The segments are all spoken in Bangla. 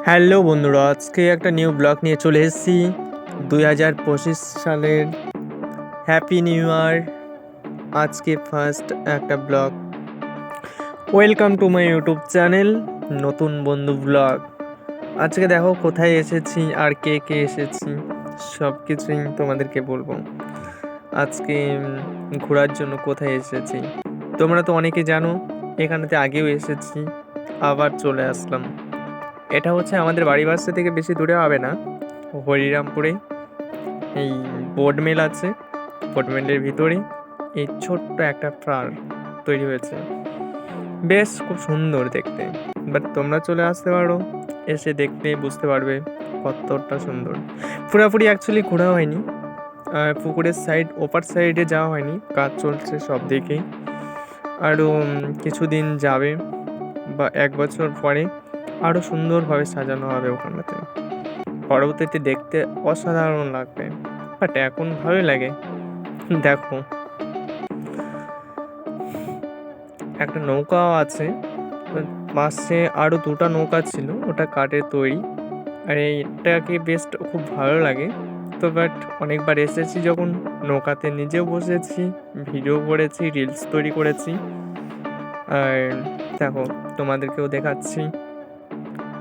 হ্যালো বন্ধুরা, আজকে একটা নিউ ব্লগ নিয়ে চলে এসেছি। 2025 সালের হ্যাপি নিউ ইয়ার। আজকে ফার্স্ট একটা blog. Welcome to my YouTube channel নতুন বন্ধু ব্লগ। আজকে দেখো কোথায় এসেছি আর কে কে এসেছি, সব কিছুই তোমাদেরকে বলবো। আজকে ঘোরার জন্য কোথায় এসেছি তোমরা তো অনেকে জানো, এখানেতে আগেও এসেছি, আবার চলে আসলাম। এটা হচ্ছে আমাদের বাড়ি বাসা থেকে বেশি দূরে হবে না, হরিরামপুরে এই বোর্ড মিল আছে। বোর্ড মিলের ভিতরে এই ছোট্ট একটা পার্ক তৈরি হয়েছে, বেশ খুব সুন্দর দেখতে। বাট তোমরা চলে আসতে পারো, এসে দেখলে বুঝতে পারবে কতটা সুন্দর। পুরোপুরি অ্যাকচুয়ালি ঘোরা হয়নি, পুকুরের সাইড ওপার সাইডে যাওয়া হয়নি, কাজ চলছে সব দিকেই। আরও কিছুদিন যাবে বা 1 বছর পরে আরও সুন্দরভাবে সাজানো হবে ওখানটাতে। পরবর্তীতে দেখতে অসাধারণ লাগবে, বাট এখন ভালোই লাগে। দেখো একটা নৌকাও আছে, পাশে আরও দুটো নৌকা ছিল, ওটা কাঠের তৈরি। আর এইটাকে বেশ খুব ভালো লাগে। তো বাট অনেকবার এসেছি যখন, নৌকাতে নিজেও বসেছি, ভিডিও করেছি, রিলস তৈরি করেছি। আর দেখো তোমাদেরকেও দেখাচ্ছি।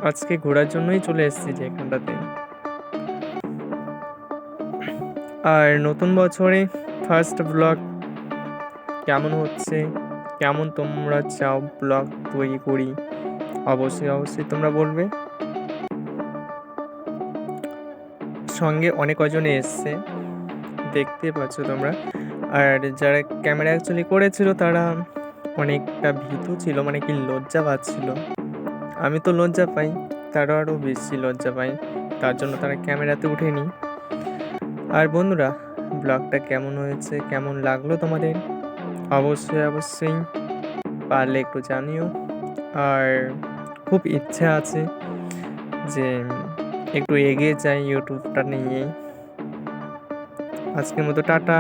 আজকে ঘোরার জন্যই চলে এসেছি যে এখানটাতে। আর নতুন বছরে ফার্স্ট ব্লগ কেমন হচ্ছে, কেমন তোমরা চাও ব্লগ তৈরি করি, অবশ্যই অবশ্যই তোমরা বলবে। সঙ্গে অনেক কজনে এসছে, দেখতে পাচ্ছ তোমরা। আর যারা ক্যামেরা অ্যাকচুয়ালি করেছিল তারা অনেকটা ভীতু ছিল, মানে কি লজ্জা পাচ্ছিল। আমি তো লজ্জা পাই, তারা আরও বেশি লজ্জা পায়, তার জন্য তারা ক্যামেরাতে উঠেনি। আর বন্ধুরা, ব্লগটা কেমন হয়েছে, কেমন লাগলো তোমাদের, অবশ্যই অবশ্যই পারলে একটু জানিও। আর খুব ইচ্ছা আছে যে একটু এগিয়ে যাই ইউটিউবটা নিয়ে। আজকের মতো টাটা।